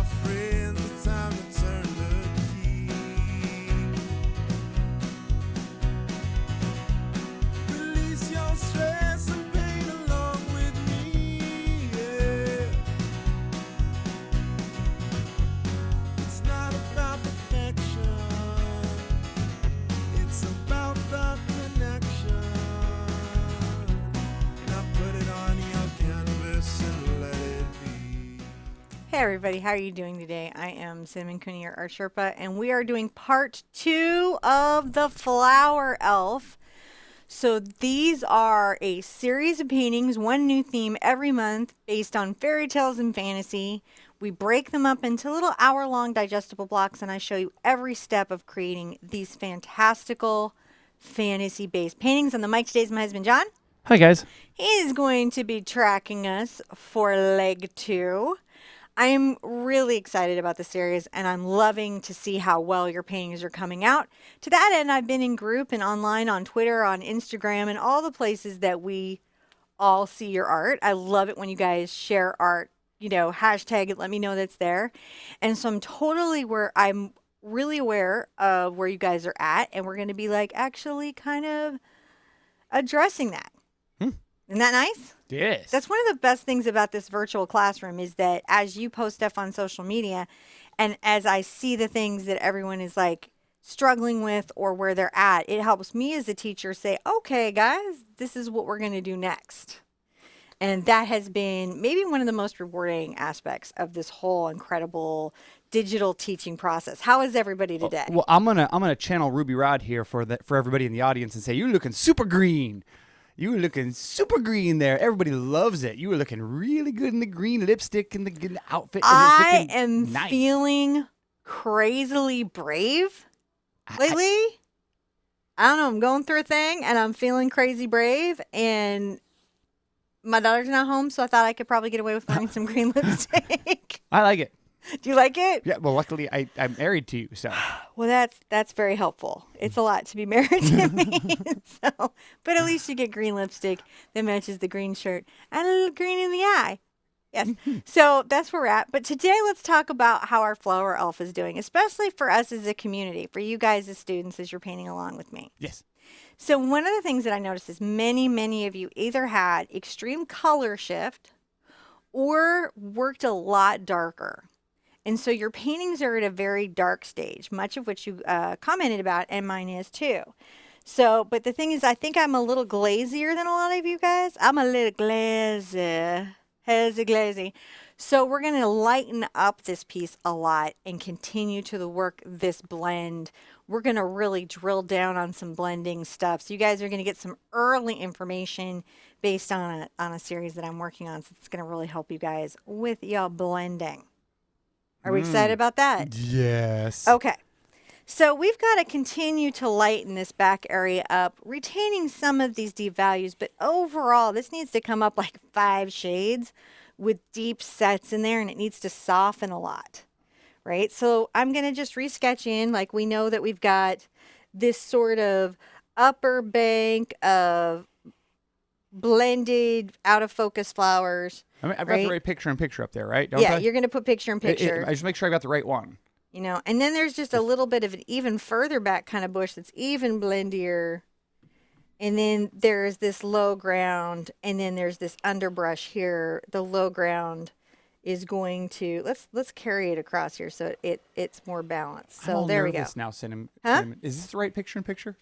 my friends, it's time to turn the key. Release your stress and pain along with me, yeah. It's not about perfection, it's about the connection. Now put it on your canvas and let it be. Hey everybody, how are you doing today? I am Cinnamon Cooney, your art Sherpa, and we are doing part 2 of the Flower Elf. So these are a series of paintings, one new theme every month based on fairy tales and fantasy. We break them up into little hour-long digestible blocks, and I show you every step of creating these fantastical fantasy-based paintings. On the mic today is my husband, John. Hi, guys. He's going to be tracking us for leg 2. I'm really excited about the series, and I'm loving to see how well your paintings are coming out. To that end, I've been in group and online on Twitter, on Instagram, and all the places that we all see your art. I love it when you guys share art, hashtag it, let me know that's there. And so I'm really aware of where you guys are at, and we're going to be actually kind of addressing that. Isn't that nice? Yes. That's one of the best things about this virtual classroom is that as you post stuff on social media and as I see the things that everyone is struggling with or where they're at, it helps me as a teacher say, okay, guys, this is what we're going to do next. And that has been maybe one of the most rewarding aspects of this whole incredible digital teaching process. How is everybody today? Well, I'm gonna channel Ruby Rod here for everybody in the audience and say, you're looking super green. You were looking super green there. Everybody loves it. You were looking really good in the green lipstick and the outfit. I am nice. feeling crazily brave lately. I don't know. I'm going through a thing and I'm feeling crazy brave. And my daughter's not home, so I thought I could probably get away with wearing some green lipstick. I like it. Do you like it? Yeah. Well, luckily I'm married to you, so. Well, that's very helpful. It's a lot to be married to me. But at least you get green lipstick that matches the green shirt and a little green in the eye. Yes. So that's where we're at. But today, let's talk about how our flower elf is doing, especially for us as a community, for you guys as students as you're painting along with me. Yes. So one of the things that I noticed is many of you either had extreme color shift or worked a lot darker. And so your paintings are at a very dark stage, much of which you commented about, and mine is too. So, but the thing is, I think I'm a little glazier than a lot of you guys. I'm a little glazy. So we're going to lighten up this piece a lot and continue to work this blend. We're going to really drill down on some blending stuff. So you guys are going to get some early information based on a series that I'm working on. So it's going to really help you guys with your blending. Are we excited about that? Yes. Okay. So we've got to continue to lighten this back area up, retaining some of these deep values, but overall, this needs to come up like 5 shades with deep sets in there, and it needs to soften a lot, right? So I'm going to just resketch in, we know that we've got this sort of upper bank of blended out of focus flowers. I've got the right picture up there, right? Don't Yeah, I? you're going to put picture in picture. I just make sure I got the right one. And then there's just a little bit of an even further back kind of bush that's even blendier. And then there's this low ground, and then there's this underbrush here. The low ground is going to, let's carry it across here so it's more balanced. So there we go. Now, Cinnamon. Huh? Cinnamon. Is this the right picture in picture?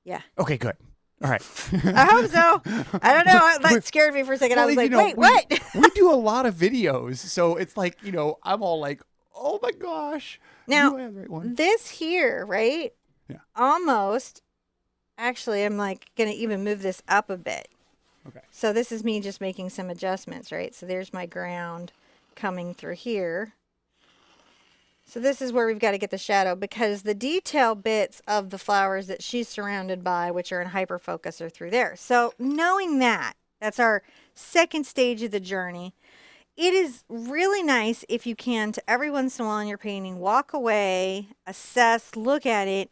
Yeah. Okay, good. All right. I hope so. I don't know. That scared me for a second. I was like, wait, what? We do a lot of videos, so it's I'm all like, oh my gosh. Now, I have the right one? this here, right? Yeah. Almost, actually, I'm going to even move this up a bit. Okay. So this is me just making some adjustments, right? So there's my ground coming through here. So this is where we've got to get the shadow because the detail bits of the flowers that she's surrounded by, which are in hyperfocus, are through there. So knowing that, that's our second stage of the journey. It is really nice if you can, to every once in a while in your painting, walk away, assess, look at it,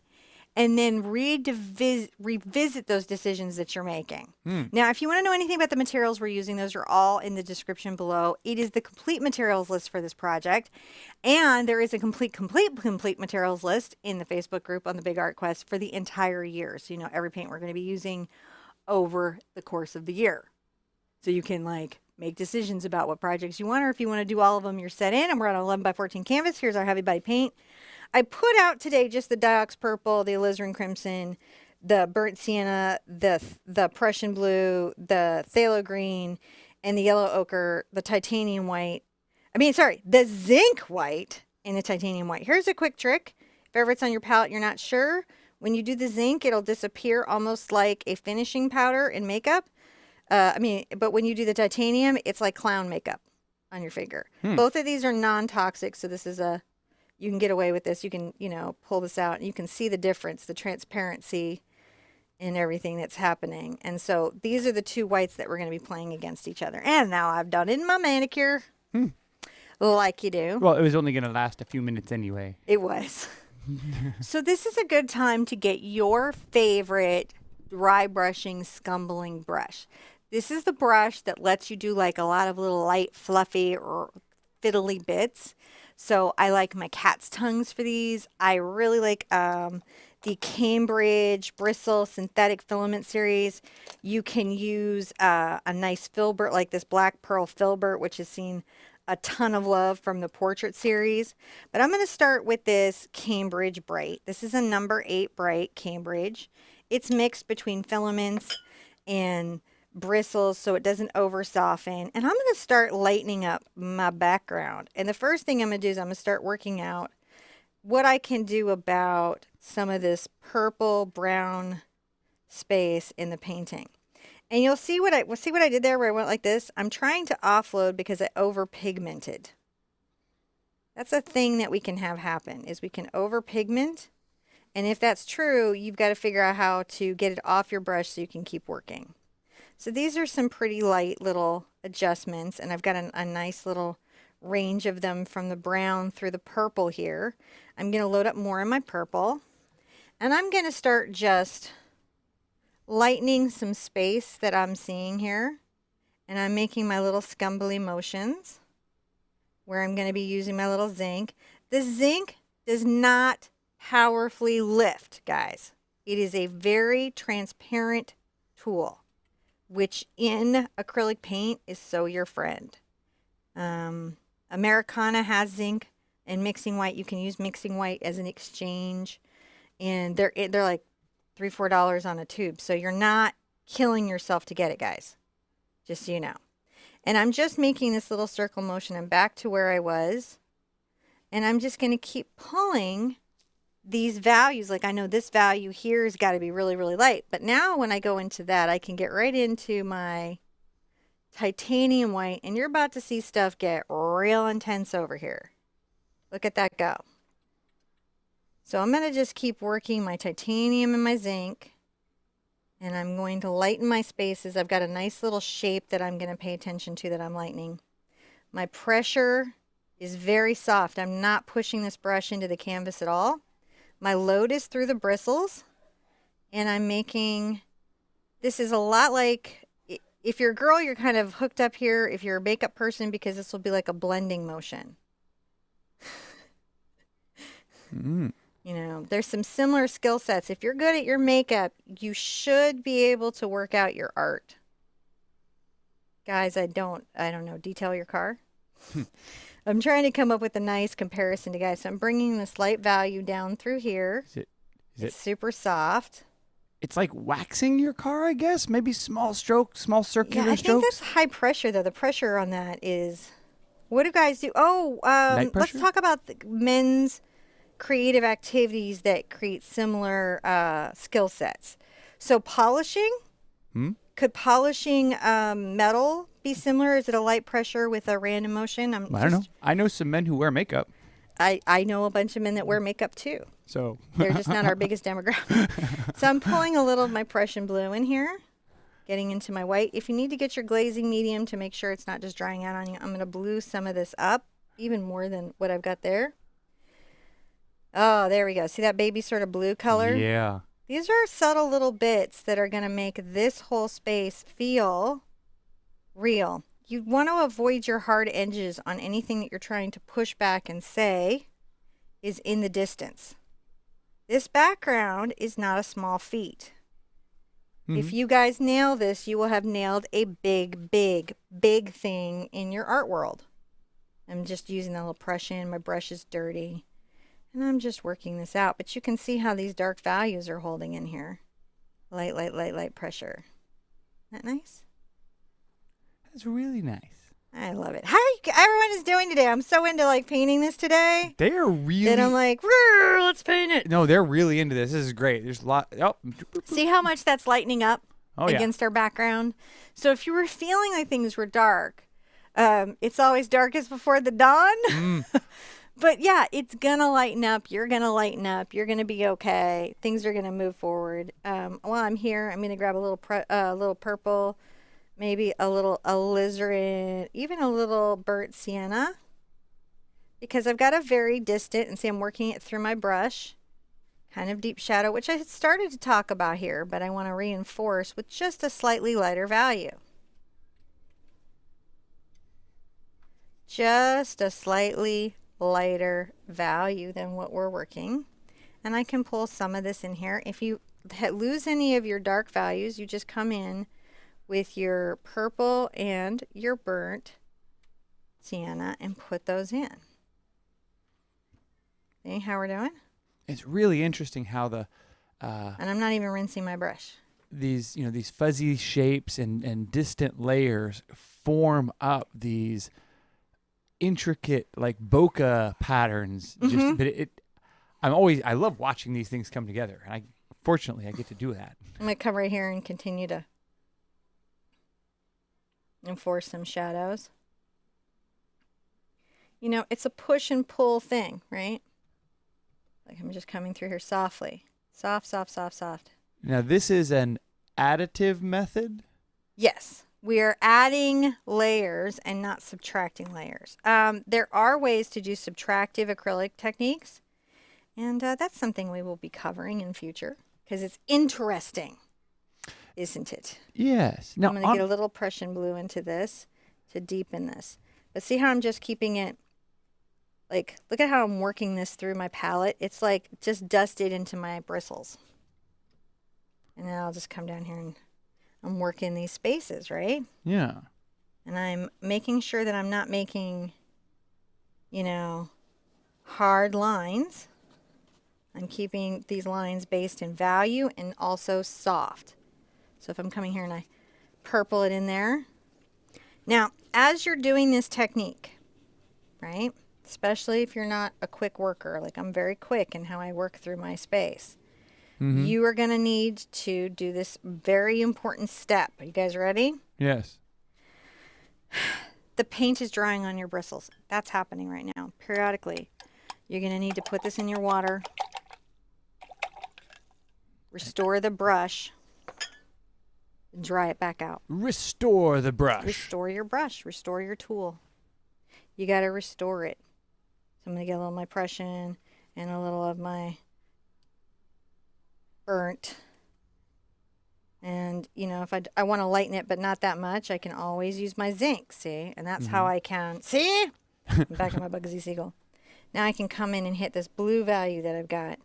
and then revisit those decisions that you're making. Now, if you want to know anything about the materials we're using, those are all in the description below. It is the complete materials list for this project. And there is a complete materials list in the Facebook group on the Big Art Quest for the entire year. So you know every paint we're going to be using over the course of the year. So you can like make decisions about what projects you want, or if you want to do all of them, you're set in. And we're on 11 by 14 canvas. Here's our heavy body paint. I put out today just the Diox Purple, the Alizarin Crimson, the Burnt Sienna, the Prussian Blue, the Phthalo Green, and the Yellow Ochre, the Titanium White. The Zinc White and the Titanium White. Here's a quick trick. If ever it's on your palette, you're not sure. When you do the zinc, it'll disappear almost like a finishing powder in makeup. But when you do the titanium, it's like clown makeup on your finger. Both of these are non-toxic, so this is you can get away with this. You can, pull this out and you can see the difference, the transparency in everything that's happening. And so these are the two whites that we're going to be playing against each other. And now I've done it in my manicure. Like you do. Well, it was only going to last a few minutes anyway. It was. So this is a good time to get your favorite dry brushing scumbling brush. This is the brush that lets you do like a lot of little light, fluffy, or fiddly bits. So I like my cat's tongues for these. I really like the Cambridge Bristle Synthetic Filament Series. You can use a nice filbert like this Black Pearl Filbert, which has seen a ton of love from the Portrait series. But I'm going to start with this Cambridge Bright. This is a number 8 Bright Cambridge. It's mixed between filaments and bristles so it doesn't over soften. And I'm going to start lightening up my background. And the first thing I'm going to do is I'm going to start working out what I can do about some of this purple brown space in the painting. And you'll see what I did there where I went like this. I'm trying to offload because I over pigmented. That's a thing that we can have happen, is we can over pigment. And if that's true, you've got to figure out how to get it off your brush so you can keep working. So these are some pretty light little adjustments, and I've got a nice little range of them from the brown through the purple here. I'm going to load up more in my purple, and I'm going to start just lightening some space that I'm seeing here, and I'm making my little scumbly motions where I'm going to be using my little zinc. The zinc does not powerfully lift, guys. It is a very transparent tool, which in acrylic paint is so your friend. Americana has zinc and mixing white. You can use mixing white as an exchange, and they're like $3-4 on a tube, so you're not killing yourself to get it, guys, just so you know. And I'm just making this little circle motion. I'm back to where I was, and I'm just going to keep pulling these values. Like I know this value here has got to be really, really light, but now when I go into that, I can get right into my titanium white, and you're about to see stuff get real intense over here. Look at that go. So I'm going to just keep working my titanium and my zinc, and I'm going to lighten my spaces. I've got a nice little shape that I'm going to pay attention to that I'm lightening. My pressure is very soft. I'm not pushing this brush into the canvas at all. My load is through the bristles, and I'm making, this is a lot like, if you're a girl, you're kind of hooked up here. If you're a makeup person, because this will be like a blending motion. You know, there's some similar skill sets. If you're good at your makeup, you should be able to work out your art. Guys, I don't know, detail your car. I'm trying to come up with a nice comparison to guys. So I'm bringing this light value down through here. It's super soft. It's like waxing your car, I guess. Maybe small strokes, small circular Yeah, I strokes. think that's high pressure, though. The pressure on that is, what do guys do? Oh, Light let's pressure? talk about the men's creative activities that create similar skill sets. So polishing, could polishing metal be similar? Is it a light pressure with a random motion? I don't know. I know some men who wear makeup. I know a bunch of men that wear makeup too. So They're just not our biggest demographic. So I'm pulling a little of my Prussian blue in here, getting into my white. If you need to get your glazing medium to make sure it's not just drying out on you, I'm going to blue some of this up, even more than what I've got there. Oh, there we go. See that baby sort of blue color? Yeah. These are subtle little bits that are going to make this whole space feel real. You want to avoid your hard edges on anything that you're trying to push back and say is in the distance. This background is not a small feat. If you guys nail this, you will have nailed a big, big, big thing in your art world. I'm just using a little brush in. My brush is dirty. And I'm just working this out. But you can see how these dark values are holding in here. Light, light, light, light pressure. Isn't that nice? That's really nice. I love it. How everyone is doing today? I'm so into like painting this today. They are really. And I'm like, "Rrr, let's paint it. No, they're really into this. This is great. There's a lot. Oh, See how much that's lightening up oh yeah. against our background? So if you were feeling like things were dark, it's always darkest before the dawn. But yeah, it's going to lighten up. You're going to lighten up. You're going to be okay. Things are going to move forward. While I'm here, I'm going to grab a little purple, maybe a little alizarin, even a little burnt sienna. Because I've got a very distant, and see I'm working it through my brush. Kind of deep shadow, which I had started to talk about here, but I want to reinforce with just a slightly lighter value. Just a slightly lighter value than what we're working. And I can pull some of this in here. If you lose any of your dark values, you just come in with your purple and your burnt sienna and put those in. See how we're doing? It's really interesting how the And I'm not even rinsing my brush. these fuzzy shapes and distant layers form up these intricate like bokeh patterns. But I love watching these things come together, and fortunately I get to do that. I'm going to come right here and continue to enforce some shadows. You know, it's a push and pull thing, right? Like I'm just coming through here softly. Soft, soft, soft, soft. Now this is an additive method. Yes, we are adding layers and not subtracting layers. There are ways to do subtractive acrylic techniques, and that's something we will be covering in future because it's interesting, isn't it? Yes. Now I'm going to get a little Prussian blue into this to deepen this. But see how I'm just keeping it, like, look at how I'm working this through my palette. It's like just dusted into my bristles. And then I'll just come down here and I'm working these spaces, right? yeah. And I'm making sure that I'm not making, hard lines. I'm keeping these lines based in value and also soft. So if I'm coming here and I purple it in there. Now, as you're doing this technique, right, especially if you're not a quick worker, like I'm very quick in how I work through my space, you are going to need to do this very important step. Are you guys ready? Yes. The paint is drying on your bristles. That's happening right now. Periodically, you're going to need to put this in your water, restore the brush, and dry it back out. Restore the brush. Restore your brush. Restore your tool. You got to restore it. So I'm going to get a little of my Prussian and a little of my burnt. And, if I want to lighten it, but not that much, I can always use my zinc, see? And that's how I can, see? I'm back on my Bugsy Siegel. Now I can come in and hit this blue value that I've got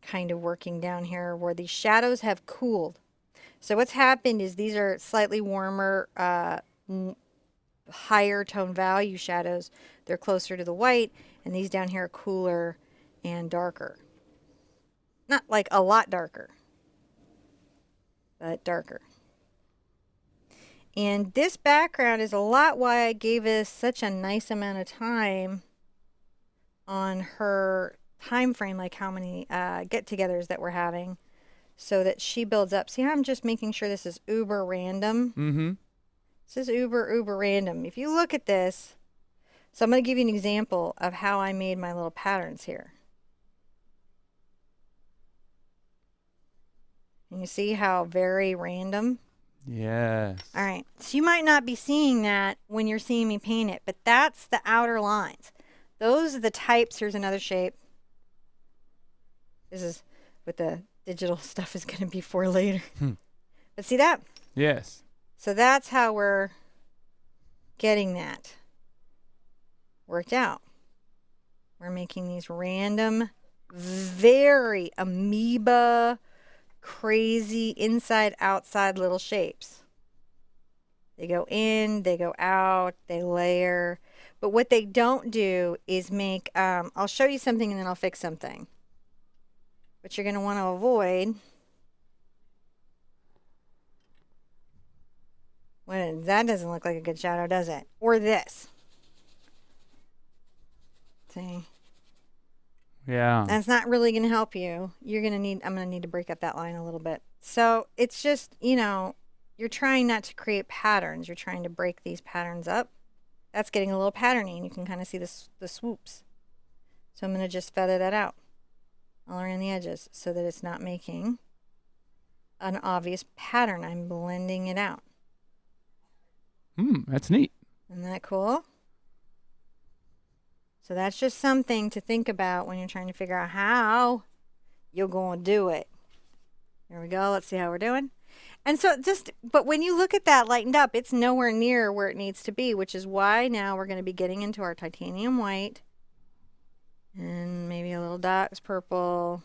kind of working down here where the shadows have cooled. So what's happened is these are slightly warmer, higher tone value shadows. They're closer to the white, and these down here are cooler and darker. Not like a lot darker, but darker. And this background is a lot why I gave us such a nice amount of time on her time frame, like how many get-togethers that we're having, so that she builds up. See how I'm just making sure this is uber random? Mm-hmm. This is uber random. If you look at this, so I'm going to give you an example of how I made my little patterns here. And you see how very random? Yes. All right. So you might not be seeing that when you're seeing me paint it, but that's the outer lines. Those are the types. Here's another shape. This is what the digital stuff is going to be for later. But see that? Yes. So that's how we're getting that worked out. We're making these random, very amoeba, crazy inside-outside little shapes. They go in, they go out, they layer. But what they don't do is make, I'll show you something and then I'll fix something. What you're going to want to avoid. Well, that doesn't look like a good shadow, does it? Or this. See? Yeah. That's not really going to help you. I'm going to need to break up that line a little bit. So it's just, you're trying not to create patterns. You're trying to break these patterns up. That's getting a little patterny, and you can kind of see the swoops. So I'm going to just feather that out all around the edges so that it's not making an obvious pattern. I'm blending it out. That's neat. Isn't that cool? So that's just something to think about when you're trying to figure out how you're going to do it. There we go. Let's see how we're doing. And so but when you look at that lightened up, it's nowhere near where it needs to be, which is why now we're going to be getting into our titanium white and maybe a little Dox purple,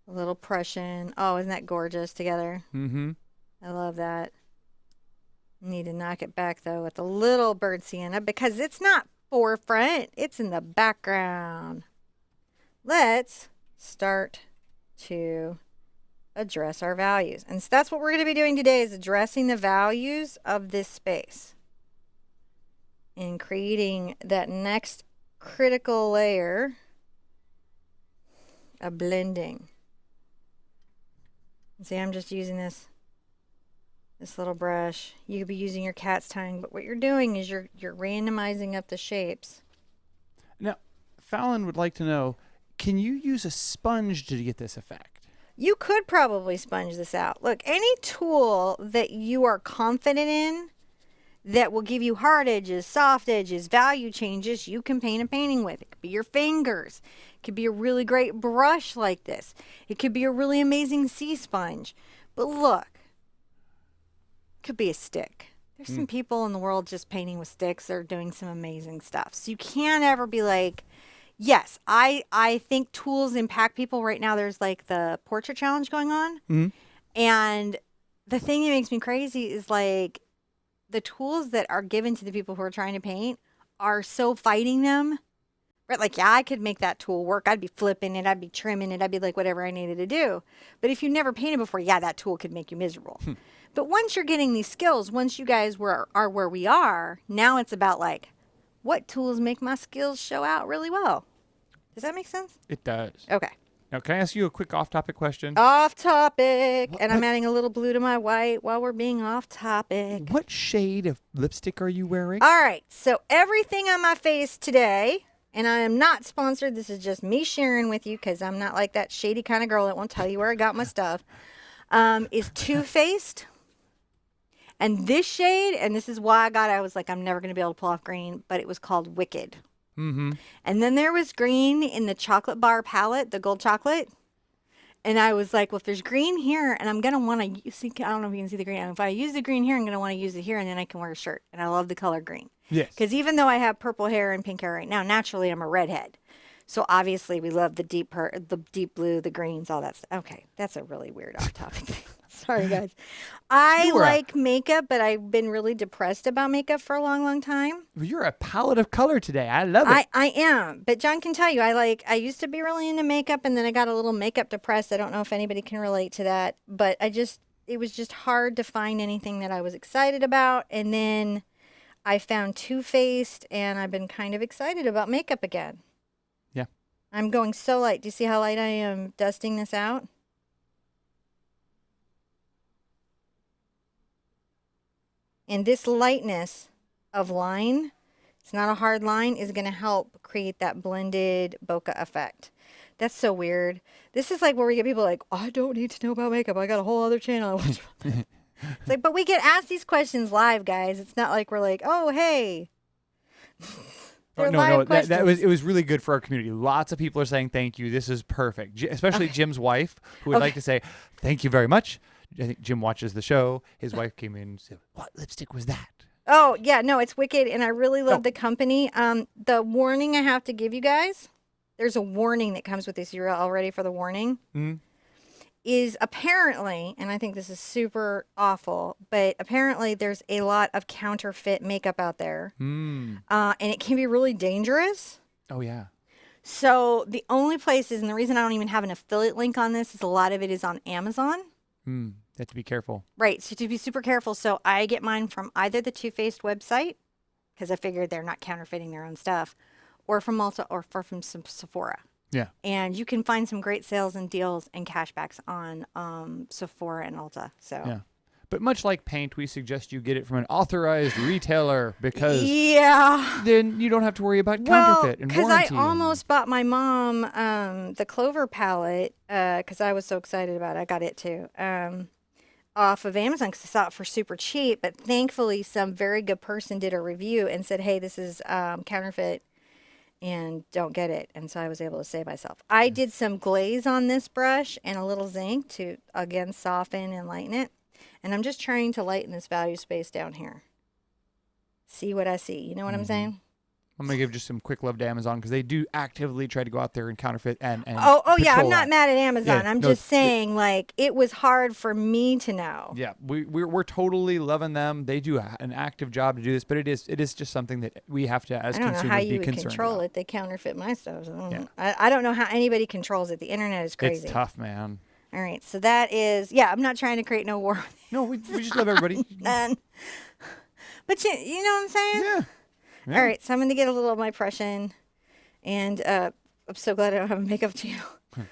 a little Prussian. Oh, isn't that gorgeous together? Mm-hmm. I love that. Need to knock it back though with a little burnt sienna because it's not forefront, it's in the background. Let's start to address our values. And so that's what we're going to be doing today, is addressing the values of this space and creating that next critical layer of blending. See, I'm just using this little brush. You could be using your cat's tongue, but what you're doing is you're randomizing up the shapes. Now, Fallon would like to know, can you use a sponge to get this effect? You could probably sponge this out. Look, any tool that you are confident in that will give you hard edges, soft edges, value changes, you can paint a painting with. It could be your fingers. It could be a really great brush like this. It could be a really amazing sea sponge. But look, it could be a stick. There's some people in the world just painting with sticks that are doing some amazing stuff. So you can't ever be like, yes, I think tools impact people right now. There's like the portrait challenge going on. Mm-hmm. And the thing that makes me crazy is like the tools that are given to the people who are trying to paint are so fighting them. Right? Like, yeah, I could make that tool work. I'd be flipping it. I'd be trimming it. I'd be like whatever I needed to do. But if you never painted before, yeah, that tool could make you miserable. But once you're getting these skills, once you guys are where we are, now it's about like, what tools make my skills show out really well? Does that make sense? It does. Okay. Now, can I ask you a quick off-topic question? Off topic. And I'm adding a little blue to my white while we're being off topic. What shade of lipstick are you wearing? All right. So everything on my face today, and I am not sponsored. This is just me sharing with you because I'm not like that shady kind of girl that won't tell you where I got my stuff, is Too Faced. And this shade, and this is why I was like, I'm never going to be able to pull off green, but it was called Wicked. Mm-hmm. And then there was green in the chocolate bar palette, the gold chocolate. And I was like, well, if there's green here, and I'm going to want to see, I don't know if you can see the green. If I use the green here, I'm going to want to use it here, and then I can wear a shirt. And I love the color green. Yes. Because even though I have purple hair and pink hair right now, naturally I'm a redhead. So obviously we love the deep blue, the greens, all that stuff. Okay, that's a really weird off-topic thing. Sorry, guys. I like makeup, but I've been really depressed about makeup for a long, long time. You're a palette of color today. I love it. I am. But John can tell you, I used to be really into makeup, and then I got a little makeup depressed. I don't know if anybody can relate to that. But it was just hard to find anything that I was excited about. And then I found Too Faced, and I've been kind of excited about makeup again. Yeah. I'm going so light. Do you see how light I am dusting this out? And this lightness of line, it's not a hard line, is going to help create that blended bokeh effect. That's so weird. This is like where we get people like, oh, I don't need to know about makeup. I got a whole other channel I watch about that. It's like, but we get asked these questions live, guys. It's not like we're like, oh, hey. They're no, live questions. that was it was really good for our community. Lots of people are saying thank you. This is perfect, especially Jim's wife, who would like to say thank you very much. I think Jim watches the show. His wife came in and said, "What lipstick was that?" Oh, yeah, no, it's wicked, and I really love the company. The warning I have to give you guys, there's a warning that comes with this. You're all ready for the warning? Mhm. Is apparently, and I think this is super awful, but apparently there's a lot of counterfeit makeup out there, and it can be really dangerous. Oh yeah. So the only places, and the reason I don't even have an affiliate link on this is a lot of it is on Amazon. You have to be careful. Right, so to be super careful. So I get mine from either the Too Faced website, because I figured they're not counterfeiting their own stuff, or from Ulta or from some Sephora. Yeah. And you can find some great sales and deals and cashbacks on Sephora and Ulta. So Yeah. But much like paint, we suggest you get it from an authorized retailer because yeah. then you don't have to worry about Well, counterfeit and because I warranty. almost bought my mom the Clover palette because I was so excited about it. I got it too. Off of Amazon because I saw it for super cheap. But thankfully, some very good person did a review and said, hey, this is counterfeit and don't get it. And so I was able to save myself. I did some glaze on this brush and a little zinc to, again, soften and lighten it. And I'm just trying to lighten this value space down here. See what I see. You know what I'm saying? I'm going to give just some quick love to Amazon because they do actively try to go out there and counterfeit and Oh yeah, I'm patrol not that. mad at Amazon. Yeah, I'm no, just saying, like, it was hard for me to know. Yeah, we're totally loving them. They do an active job to do this, but it is just something that we have to, as I don't know consumers, how be you would concerned control about. it. They counterfeit my stuff. So I don't Yeah. know. I don't know how anybody controls it. The internet is crazy. It's tough, man. All right, so that is, yeah, I'm not trying to create no war. No, we just love everybody. None. But you know what I'm saying? Yeah. All right, so I'm going to get a little of my brush in. And I'm so glad I don't have a makeup channel. I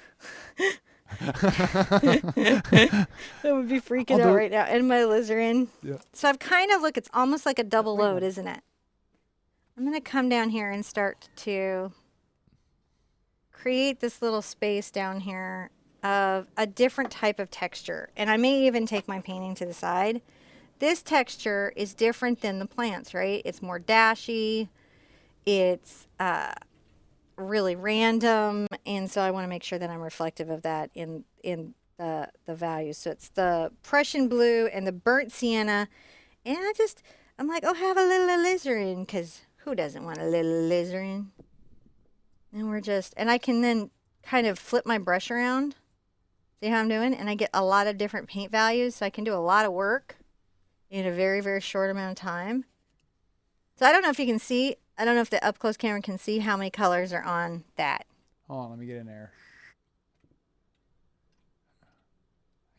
would be freaking I'll do out it. right now. And my alizarin. Yeah. So I've kind of, look, it's almost like a double load, isn't it? I'm going to come down here and start to create this little space down here of a different type of texture. And I may even take my painting to the side. This texture is different than the plants, right? It's more dashy. It's really random. And so I want to make sure that I'm reflective of that in the values. So it's the Prussian blue and the burnt sienna. And I'm like, oh, have a little alizarin, because who doesn't want a little alizarin? And I can then kind of flip my brush around. See how I'm doing? And I get a lot of different paint values, so I can do a lot of work in a very, very short amount of time. So I don't know if you can see, I don't know if the up close camera can see how many colors are on that. Hold on, let me get in there.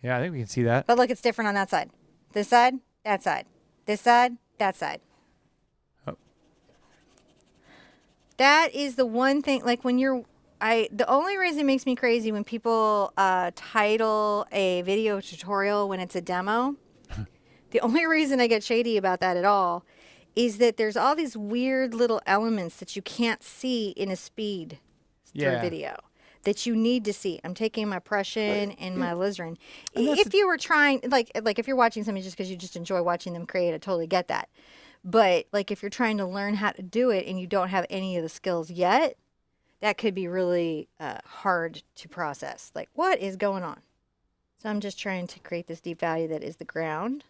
Yeah, I think we can see that. But look, it's different on that side. This side, that side. This side, that side. Oh. That is the one thing, like when the only reason it makes me crazy when people title a video tutorial when it's a demo, the only reason I get shady about that at all is that there's all these weird little elements that you can't see in a speed through video that you need to see. I'm taking my Prussian and my alizarin. If you were trying, like if you're watching something just because you just enjoy watching them create, I totally get that. But like if you're trying to learn how to do it and you don't have any of the skills yet, that could be really hard to process. Like, what is going on? So I'm just trying to create this deep value that is the ground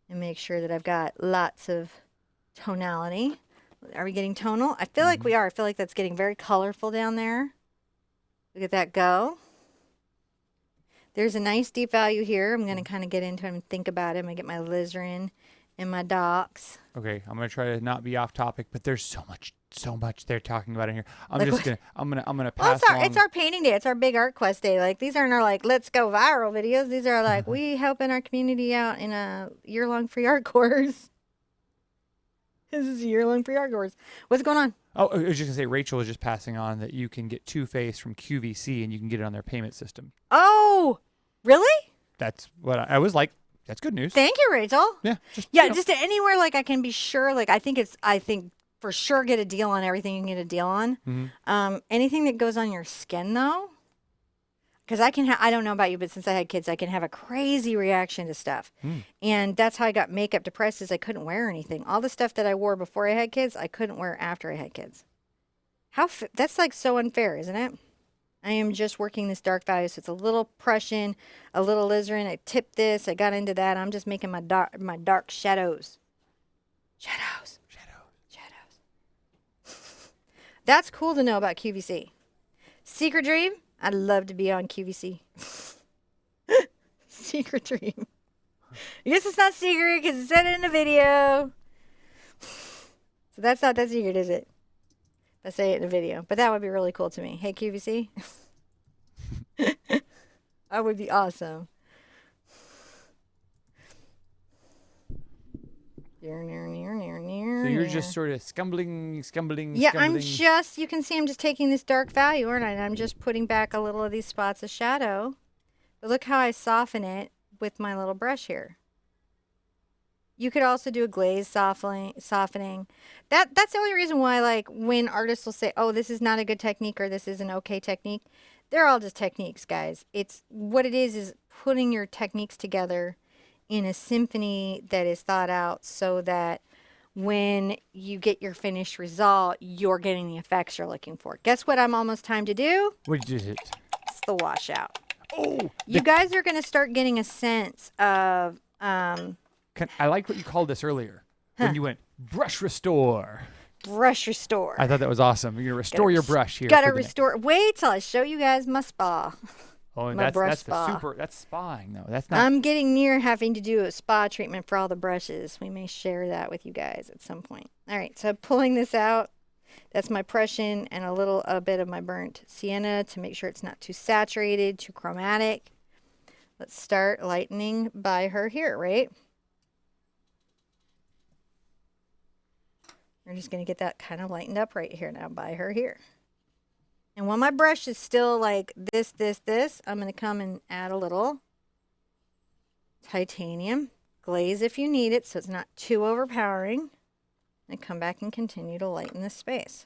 and make sure that I've got lots of tonality. Are we getting tonal? I feel like we are. I feel like that's getting very colorful down there. Look at that go. There's a nice deep value here. I'm going to kind of get into it and think about it. I'm going to get my alizarin and my docs. Okay, I'm gonna try to not be off topic, but there's so much they're talking about in here. I'm gonna pass Well, along. it's our painting day. It's our big art quest day. Like, these aren't our like let's go viral videos. These are like we helping our community out in a year-long free art course. This is a year-long free art course. What's going on? Oh, I was just gonna say Rachel was just passing on that you can get Too Faced from QVC and you can get it on their payment system. Oh, really? That's what I was like. That's good news. Thank you, Rachel. Yeah. Just anywhere like I can be sure. Like I think for sure get a deal on everything you can get a deal on. Mhm. Anything that goes on your skin though, Because I don't know about you, but since I had kids, I can have a crazy reaction to stuff. And that's how I got makeup depressed is I couldn't wear anything. All the stuff that I wore before I had kids, I couldn't wear after I had kids. That's like so unfair, isn't it? I am just working this dark value. So it's a little Prussian, a little alizarin. I tipped this. I got into that. I'm just making my dark shadows. Shadows. That's cool to know about QVC. Secret Dream. I'd love to be on QVC. Secret Dream. I guess it's not secret because it said it in the video. So that's not that secret, is it? I say it in a video. But that would be really cool to me. Hey, QVC. That would be awesome. So you're just sort of scumbling. Yeah, you can see I'm just taking this dark value, aren't I? And I'm just putting back a little of these spots of shadow. But look how I soften it with my little brush here. You could also do a glaze softening. That's the only reason why, like, when artists will say, oh, this is not a good technique or this is an okay technique, they're all just techniques, guys. It's what it is putting your techniques together in a symphony that is thought out so that when you get your finished result, you're getting the effects you're looking for. Guess what I'm almost time to do? What is it? It's the washout. Oh! You guys are going to start getting a sense of... I like what you called this earlier. When you went, brush restore. Brush restore. I thought that was awesome. You're going to restore your brush here. Gotta restore. Wait till I show you guys my spa. Oh, and My that's brush the spa. that's spawing though. That's not. I'm getting near having to do a spa treatment for all the brushes. We may share that with you guys at some point. All right, so pulling this out. That's my Prussian and a bit of my burnt sienna to make sure it's not too saturated, too chromatic. Let's start lightening by her here, right? We're just going to get that kind of lightened up right here now by her here. And while my brush is still like this, I'm going to come and add a little titanium glaze if you need it so it's not too overpowering. And come back and continue to lighten this space.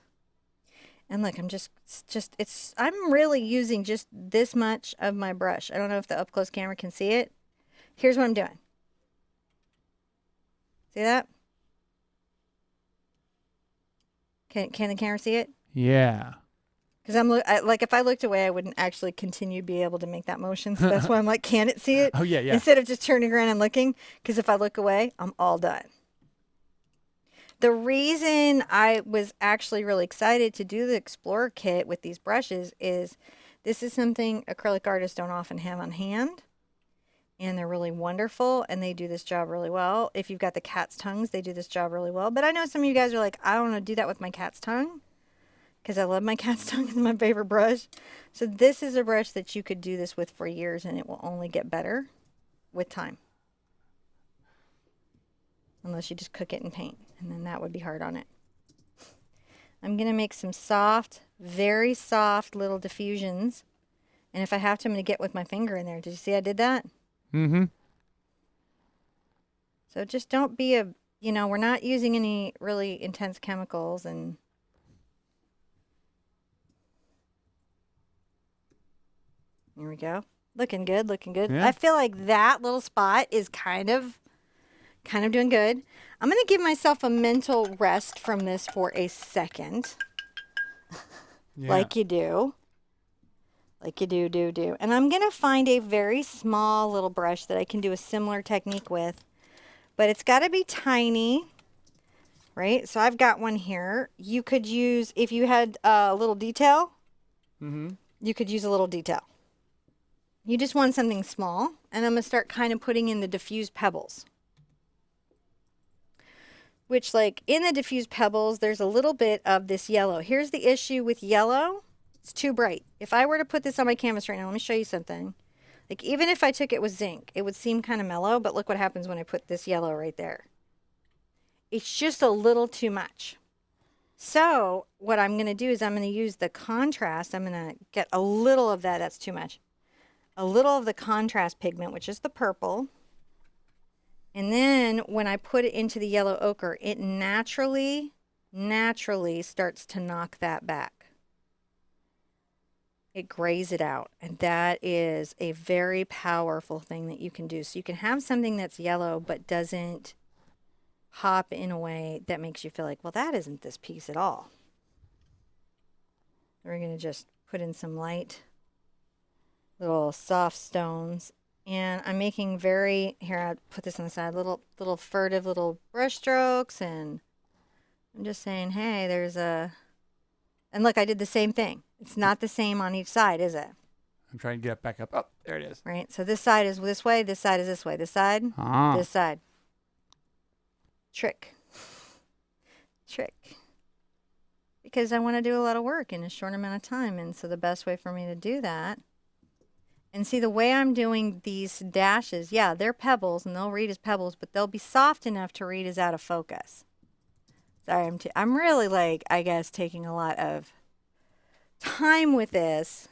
And look, I'm really using just this much of my brush. I don't know if the up-close camera can see it. Here's what I'm doing. See that? Can the camera see it? Yeah. Because like if I looked away, I wouldn't actually continue to be able to make that motion. So that's why I'm like, can it see it? Oh, yeah. Instead of just turning around and looking. Because if I look away, I'm all done. The reason I was actually really excited to do the Explorer kit with these brushes is this is something acrylic artists don't often have on hand. And they're really wonderful, and they do this job really well. If you've got the cat's tongues, they do this job really well. But I know some of you guys are like, I don't want to do that with my cat's tongue. Because I love my cat's tongue. It's my favorite brush. So this is a brush that you could do this with for years, and it will only get better with time. Unless you just cook it in paint, and then that would be hard on it. I'm going to make some soft, very soft little diffusions. And if I have to, I'm going to get with my finger in there. Did you see I did that? Mm-hmm. So just don't be we're not using any really intense chemicals and... Here we go. Looking good, looking good. Yeah. I feel like that little spot is kind of doing good. I'm going to give myself a mental rest from this for a second. Yeah. Like you do. Like you do. And I'm going to find a very small little brush that I can do a similar technique with. But it's got to be tiny, right? So I've got one here. You could use, if you had a little detail, you could use a little detail. You just want something small, and I'm going to start kind of putting in the diffused pebbles. Which, like, in the diffused pebbles, there's a little bit of this yellow. Here's the issue with yellow. It's too bright. If I were to put this on my canvas right now, let me show you something. Like, even if I took it with zinc, it would seem kind of mellow, but look what happens when I put this yellow right there. It's just a little too much. So, what I'm going to do is I'm going to use the contrast. I'm going to get a little of that. That's too much. A little of the contrast pigment, which is the purple. And then when I put it into the yellow ochre, it naturally starts to knock that back. it grays it out. And that is a very powerful thing that you can do. So you can have something that's yellow but doesn't hop in a way that makes you feel like, well, that isn't this piece at all. We're going to just put in some light little soft stones. And I'm making here, I'll put this on the side, little furtive little brush strokes. And I'm just saying, hey, and look, I did the same thing. It's not the same on each side, is it? I'm trying to get it back up. Oh, there it is. Right? So this side is this way, this side is this way. This side, this side. Trick. Because I want to do a lot of work in a short amount of time. And so the best way for me to do that, and see the way I'm doing these dashes, yeah, they're pebbles and they'll read as pebbles, but they'll be soft enough to read as out of focus. Sorry, I'm really like, I guess, taking a lot of time with this,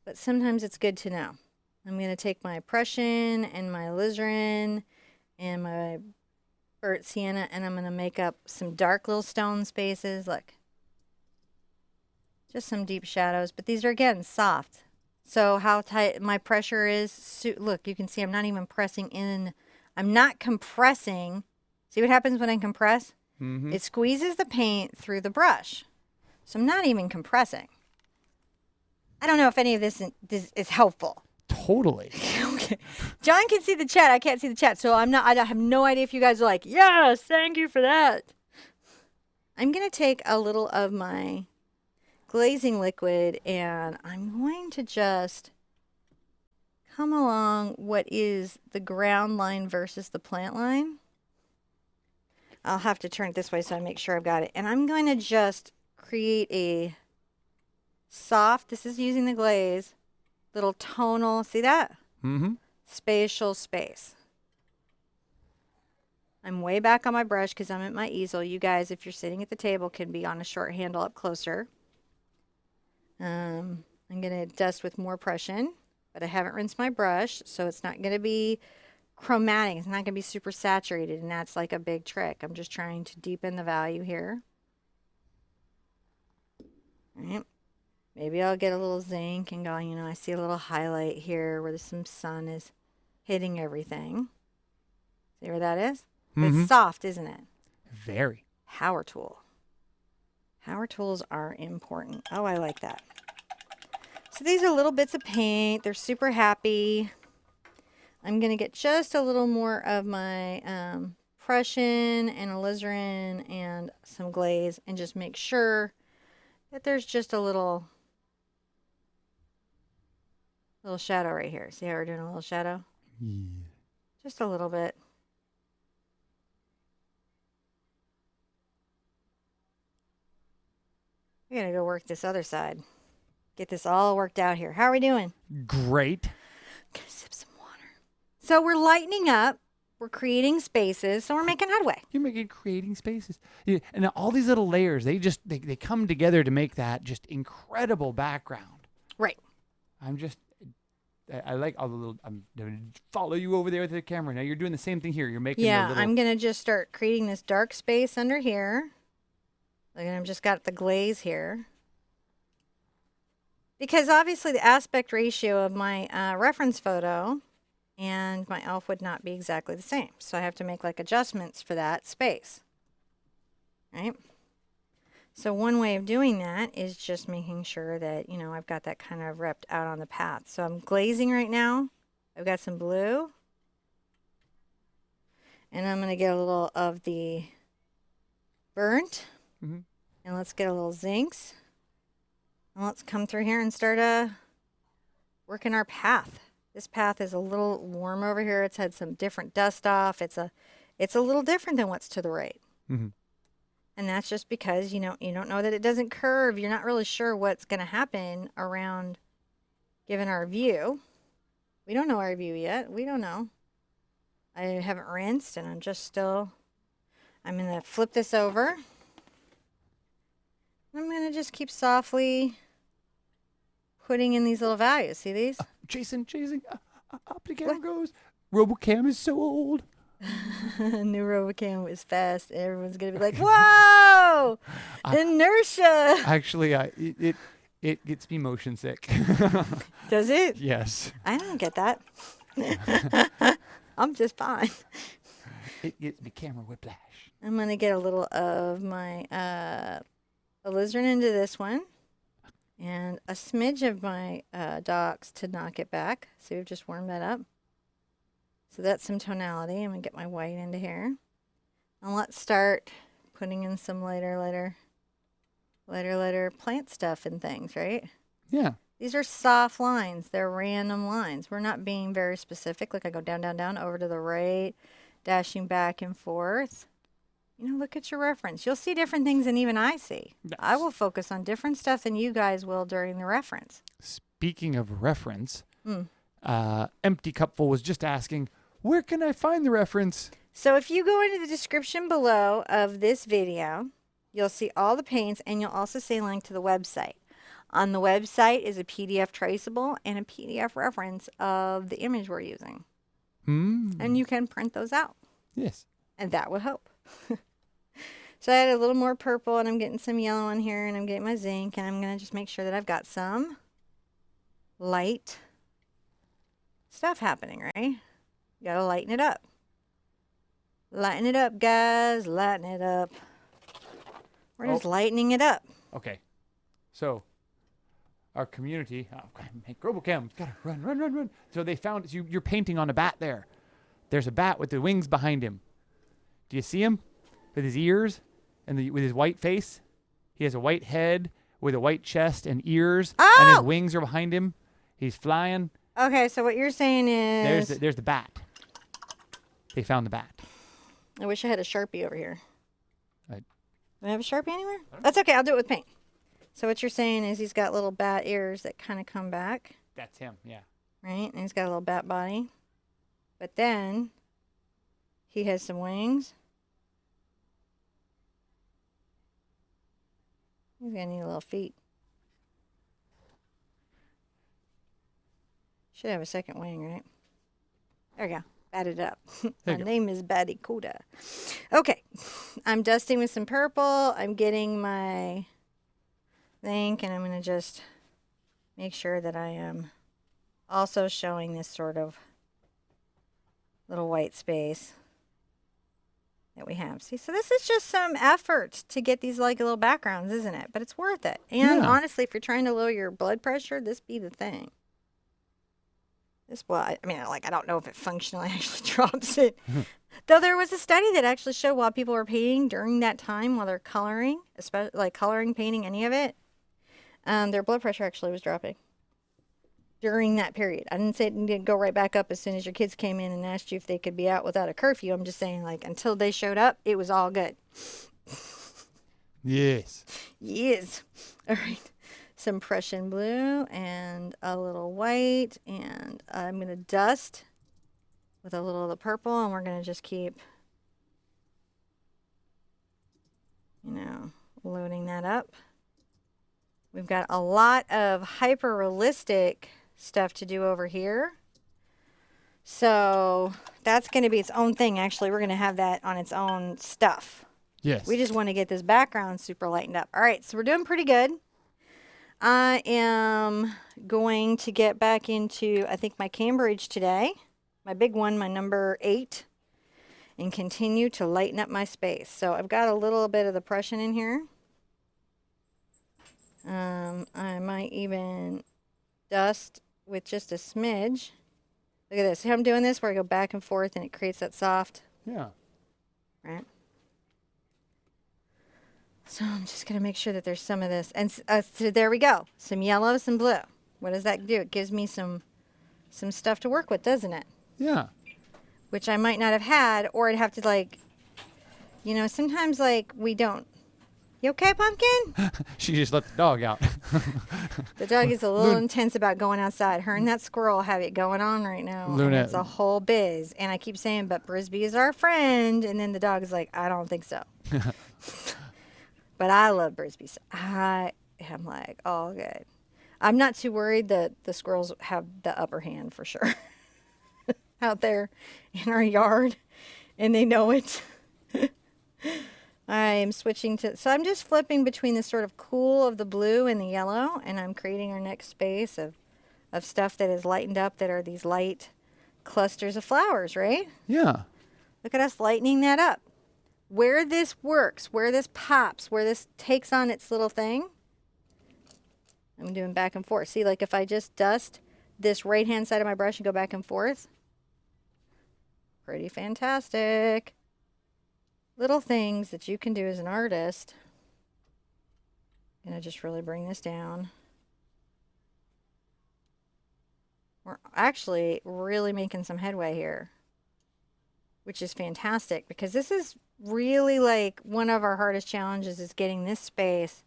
but sometimes it's good to know. I'm going to take my Prussian and my alizarin and my burnt sienna, and I'm going to make up some dark little stone spaces. Look, just some deep shadows, but these are, again, soft. So how tight my pressure is, look, you can see I'm not even pressing in. I'm not compressing. See what happens when I compress? Mm-hmm. It squeezes the paint through the brush. So I'm not even compressing. I don't know if any of this is helpful. Totally. Okay. John can see the chat. I can't see the chat. So I have no idea if you guys are like, yes, thank you for that. I'm going to take a little of my glazing liquid and I'm going to just come along what is the ground line versus the plant line. I'll have to turn it this way so I make sure I've got it. And I'm going to just create a soft, this is using the glaze, little tonal, see that? Mm-hmm. Spatial space. I'm way back on my brush because I'm at my easel. You guys, if you're sitting at the table, can be on a short handle up closer. I'm going to dust with more Prussian, but I haven't rinsed my brush, so it's not going to be chromatic. It's not going to be super saturated, and that's like a big trick. I'm just trying to deepen the value here. All right. Maybe I'll get a little zinc and go, I see a little highlight here where some sun is hitting everything. See where that is? Mm-hmm. It's soft, isn't it? Very. Power tool. Power tools are important. Oh, I like that. So these are little bits of paint. They're super happy. I'm going to get just a little more of my Prussian and alizarin and some glaze and just make sure that there's just a little shadow right here. See how we're doing a little shadow? Yeah. Just a little bit. I gotta go work this other side. Get this all worked out here. How are we doing? Great. Gonna sip some water. So we're lightening up. We're creating spaces. So we're making headway. You're creating spaces. Yeah, and all these little layers, they come together to make that just incredible background. Right. I like all the little, I'm going to follow you over there with the camera. Now you're doing the same thing here. You're making Yeah, the little... I'm going to just start creating this dark space under here. Look, I've just got the glaze here. Because obviously the aspect ratio of my reference photo and my elf would not be exactly the same. So I have to make like adjustments for that space. Right? So one way of doing that is just making sure that, I've got that kind of repped out on the path. So I'm glazing right now. I've got some blue. And I'm going to get a little of the burnt. Mm-hmm. And let's get a little zincs. And let's come through here and start working our path. This path is a little warm over here. It's had some different dust off. It's a little different than what's to the right. Mm-hmm. And that's just because, you don't know that it doesn't curve. You're not really sure what's going to happen around given our view. We don't know our view yet. We don't know. I haven't rinsed and I'm going to flip this over. I'm going to just keep softly putting in these little values. See these? Jason, up the camera goes. RoboCam is so old. New RoboCam is fast. Everyone's going to be like, whoa! Inertia! Actually, It gets me motion sick. Does it? Yes. I don't get that. I'm just fine. It gets me camera whiplash. I'm going to get a little of my alizarin into this one. And a smidge of my docs to knock it back. So we've just warmed that up. So that's some tonality. I'm going to get my white into here. And let's start putting in some lighter plant stuff and things, right? Yeah. These are soft lines. They're random lines. We're not being very specific. Like I go down, down, down, over to the right, dashing back and forth. You know, look at your reference. You'll see different things than even I see. I Yes. will focus on different stuff than you guys will during the reference. Speaking of reference, Mm. Empty Cupful was just asking, where can I find the reference? So if you go into the description below of this video, you'll see all the paints and you'll also see a link to the website. On the website is a PDF traceable and a PDF reference of the image we're using. And you can print those out. Yes. And that would help. So I had a little more purple and I'm getting some yellow on here and I'm getting my zinc and I'm going to just make sure that I've got some light stuff happening, right? You got to lighten it up. Lighten it up, guys. Lighten it up. We're just lightening it up. Okay. So, our community, hey, Grobochem, gotta run. So they found you're painting on a bat there. There's a bat with the wings behind him. Do you see him? With his ears and with his white face? He has a white head with a white chest and ears, and his Oh! wings are behind him. He's flying. Okay, so what you're saying is... There's the bat. They found the bat. I wish I had a Sharpie over here. I- Do I have a Sharpie anywhere? That's okay, I'll do it with paint. So what you're saying is he's got little bat ears that kind of come back, That's him, yeah. right? And he's got a little bat body. But then he has some wings. He's gonna need little feet. Should have a second wing, right? There we go. Batted up. My you go. name is Batty Kuda. Okay. I'm dusting with some purple. I'm getting my ink and I'm going to just make sure that I am also showing this sort of little white space that we have. See, so this is just some effort to get these like little backgrounds, isn't it? But it's worth it. And Yeah. honestly, if you're trying to lower your blood pressure, this be the thing. This, well, I mean, like, I don't know if it functionally actually drops it. Though there was a study that actually showed while people were painting during that time while they're coloring, especially like coloring, painting, any of it, their blood pressure actually was dropping during that period. I didn't say it didn't go right back up as soon as your kids came in and asked you if they could be out without a curfew. I'm just saying, like, until they showed up, it was all good. Yes. Yes. All right. Some Prussian blue and a little white. And I'm going to dust with a little of the purple. And we're going to just keep, loading that up. We've got a lot of hyper realistic stuff to do over here. So that's going to be its own thing. Actually, we're going to have that on its own stuff. Yes. We just want to get this background super lightened up. All right, so we're doing pretty good. I am going to get back into, I think, my Cambridge today. My big one, my number 8. And continue to lighten up my space. So I've got a little bit of the Prussian in here. I might even dust with just a smidge. Look at this. See how I'm doing this where I go back and forth and it creates that soft, Yeah. right? So I'm just going to make sure that there's some of this. And so there we go. Some yellow, some blue. What does that do? It gives me some stuff to work with, doesn't it? Yeah. Which I might not have had, or I'd have to, like, sometimes, like, we don't. You okay, Pumpkin? She just let the dog out. The dog is a little intense about going outside. Her and that squirrel have it going on right now. And Luna- it's a whole biz. And I keep saying, but Brisby is our friend. And then the dog is like, I don't think so. But I love Brisby. So I am like, oh, good. I'm not too worried that the squirrels have the upper hand for sure out there in our yard. And they know it. I'm switching to, so I'm just flipping between the sort of cool of the blue and the yellow, and I'm creating our next space of stuff that is lightened up, that are these light clusters of flowers, right? Yeah. Look at us lightening that up. Where this works, where this pops, where this takes on its little thing, I'm doing back and forth. See, like if I just dust this right-hand side of my brush and go back and forth, pretty fantastic. Little things that you can do as an artist. I'm gonna just really bring this down. We're actually really making some headway here, which is fantastic, because this is really like one of our hardest challenges, is getting this space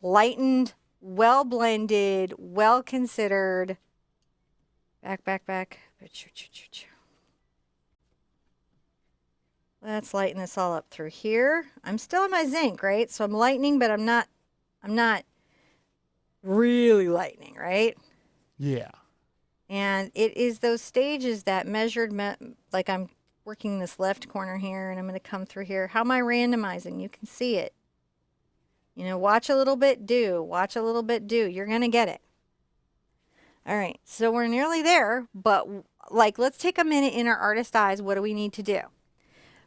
lightened, well blended, well considered. Back. Let's lighten this all up through here. I'm still in my zinc, right? So I'm lightening, but I'm not really lightening, right? Yeah. And it is those stages that measured, like I'm working this left corner here, and I'm going to come through here. How am I randomizing? You can see it. You know, watch a little bit, do. Watch a little bit, do. You're going to get it. All right, so we're nearly there, but like, let's take a minute in our artist eyes. What do we need to do?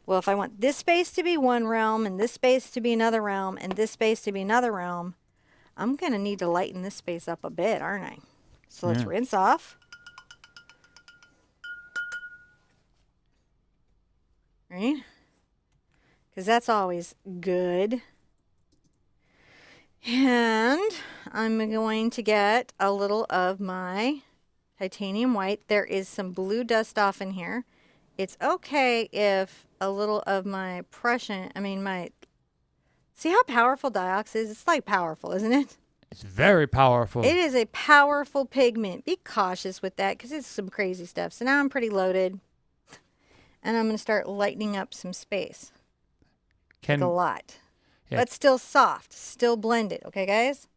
Well, if I want this space to be one realm, and this space to be another realm, and this space to be another realm, I'm going to need to lighten this space up a bit, aren't I? So let's rinse off. Right? Because that's always good. And I'm going to get a little of my titanium white. There is some blue dust off in here. It's okay if a little of my Prussian, see how powerful Diox is? It's like powerful, isn't it? It's very powerful. It is a powerful pigment. Be cautious with that, because it's some crazy stuff. So now I'm pretty loaded. And I'm going to start lightening up some space. Like a lot. Yeah. But still soft, still blended. Okay, guys?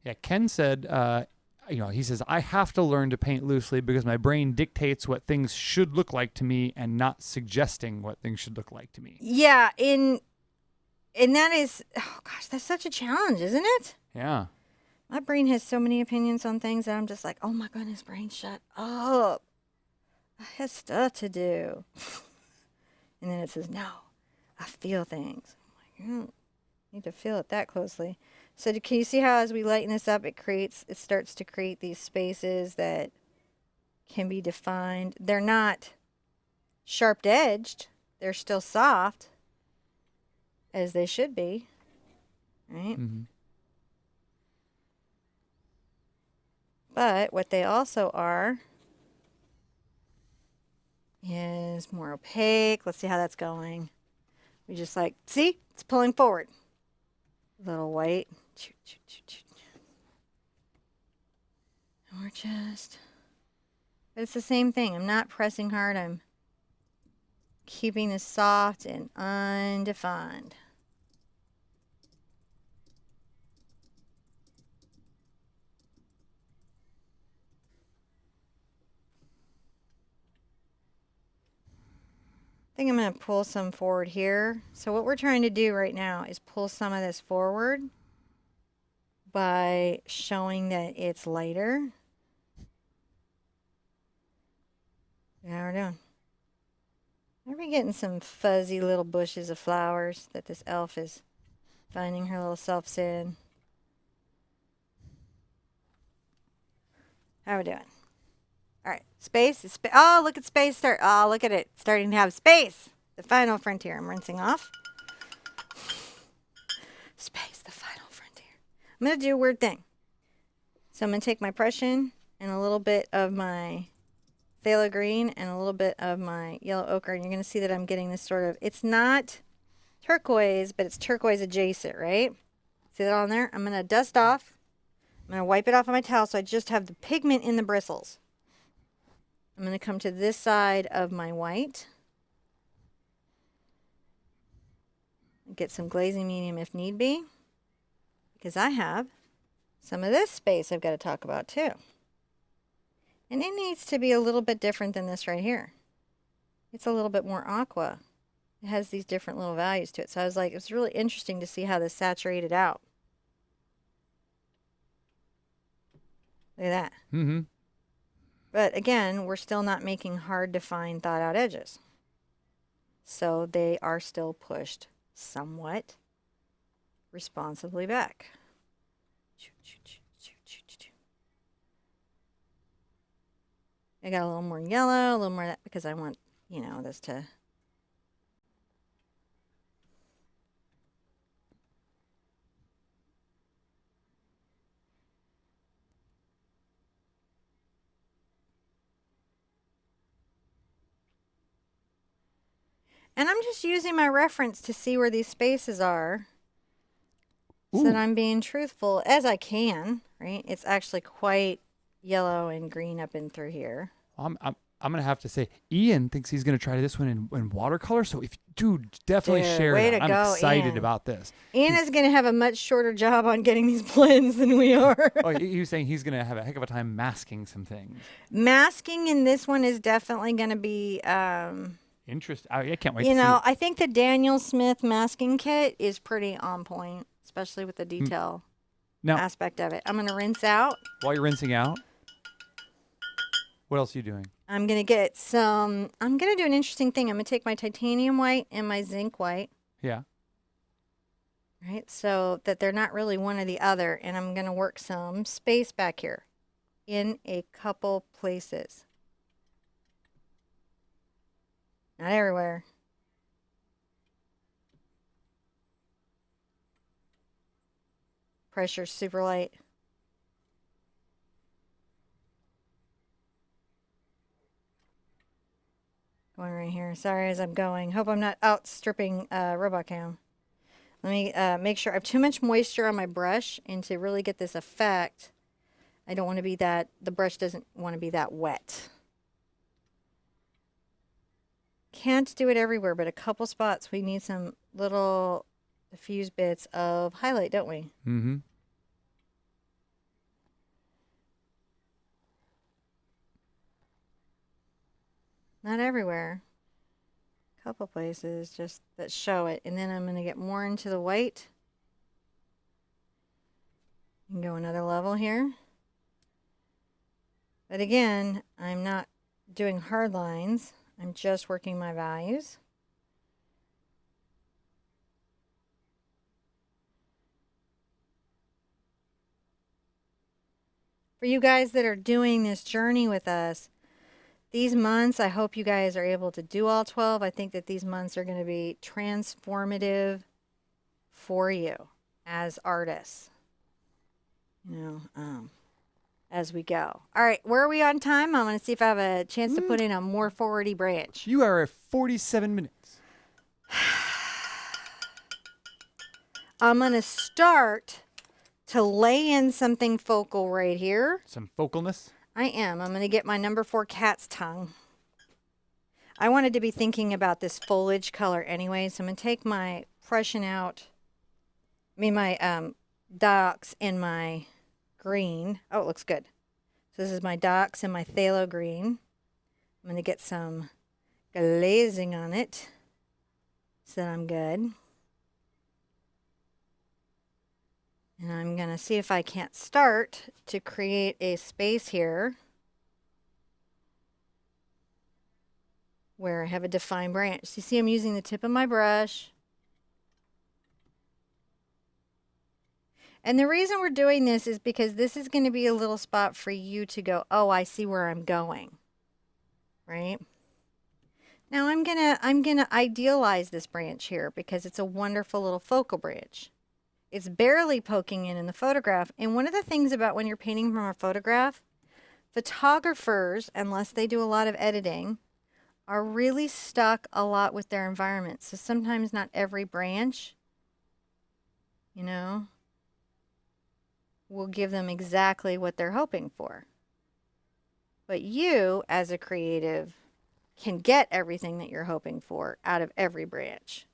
Yeah, Ken said, he says, I have to learn to paint loosely because my brain dictates what things should look like to me and not suggesting what things should look like to me. Yeah, and that is, oh gosh, that's such a challenge, isn't it? Yeah. My brain has so many opinions on things that I'm just like, oh my goodness, brain, shut up. I have stuff to do. And then it says, no, I feel things. I'm like, you don't need to feel it that closely. So can you see how as we lighten this up, it starts to create these spaces that can be defined. They're not sharp edged. They're still soft, as they should be, right? Mm-hmm. But what they also are is more opaque. Let's see how that's going. We just like, see, it's pulling forward. Little white. And we're just, but it's the same thing. I'm not pressing hard. I'm keeping this soft and undefined. I think I'm going to pull some forward here. So what we're trying to do right now is pull some of this forward by showing that it's lighter. Yeah, we're doing. Are we getting some fuzzy little bushes of flowers that this elf is finding her little selves in? How are we doing? All right, space is oh, look at space start. Oh, look at it starting to have space. The final frontier. I'm rinsing off. Space, the final frontier. I'm gonna do a weird thing. So I'm gonna take my Prussian and a little bit of my phthalo green and a little bit of my yellow ochre, and you're gonna see that I'm getting this sort of. It's not turquoise, but it's turquoise adjacent, right? See that on there? I'm gonna dust off. I'm gonna wipe it off on my towel so I just have the pigment in the bristles. I'm going to come to this side of my white. Get some glazing medium if need be. Because I have some of this space I've got to talk about too. And it needs to be a little bit different than this right here. It's a little bit more aqua. It has these different little values to it. So I was like, it's really interesting to see how this saturated out. Look at that. Mm-hmm. But again, we're still not making hard to find thought out edges. So they are still pushed somewhat responsibly back. I got a little more yellow, a little more of that because I want, you know, this to. And I'm just using my reference to see where these spaces are so that Ooh. I'm being truthful as I can, right? It's actually quite yellow and green up and through here. I'm gonna have to say, Ian thinks he's gonna try this one in watercolor. So if dude, definitely Dude, share way that. to I'm go, excited Ian. about this. Ian is going to have a much shorter job on getting these blends than we are. Oh, he was saying he's gonna have a heck of a time masking some things. Masking in this one is definitely going to be, Interest. I can't wait you to see know, it. I think the Daniel Smith masking kit is pretty on point, especially with the detail Now, aspect of it. I'm going to rinse out. while you're rinsing out, what else are you doing? I'm going to get some, I'm going to do an interesting thing. I'm going to take my titanium white and my zinc white, Yeah. right? So that they're not really one or the other. And I'm going to work some space back here in a couple places. Not everywhere. Pressure super light. Going right here. Sorry as I'm going. Hope I'm not outstripping Robot Cam. Let me make sure I have too much moisture on my brush, and to really get this effect, I don't want to be that, the brush doesn't want to be that wet. Can't do it everywhere, but a couple spots we need some little diffuse bits of highlight, don't we? Mm-hmm. Not everywhere. A couple places just that show it. And then I'm going to get more into the white. And go another level here. But again, I'm not doing hard lines. I'm just working my values. For you guys that are doing this journey with us, these months, I hope you guys are able to do all 12. I think that these months are going to be transformative for you as artists, you know, as we go. All right, where are we on time? I'm going to see if I have a chance to put in a more forwardy branch. You are at 47 minutes. I'm going to start to lay in something focal right here. Some focalness. I am. I'm going to get my number 4 cat's tongue. I wanted to be thinking about this foliage color anyway, so I'm going to take my Prussian out, my docks and my green. Oh, it looks good. So this is my docks and my phthalo green. I'm going to get some glazing on it so that I'm good. And I'm going to see if I can't start to create a space here where I have a defined branch. So you see I'm using the tip of my brush. And the reason we're doing this is because this is going to be a little spot for you to go, oh, I see where I'm going. Right? Now I'm going to idealize this branch here because it's a wonderful little focal branch. It's barely poking in the photograph. And one of the things about when you're painting from a photograph, photographers, unless they do a lot of editing, are really stuck a lot with their environment. So sometimes not every branch, you know, will give them exactly what they're hoping for. But you, as a creative, can get everything that you're hoping for out of every branch.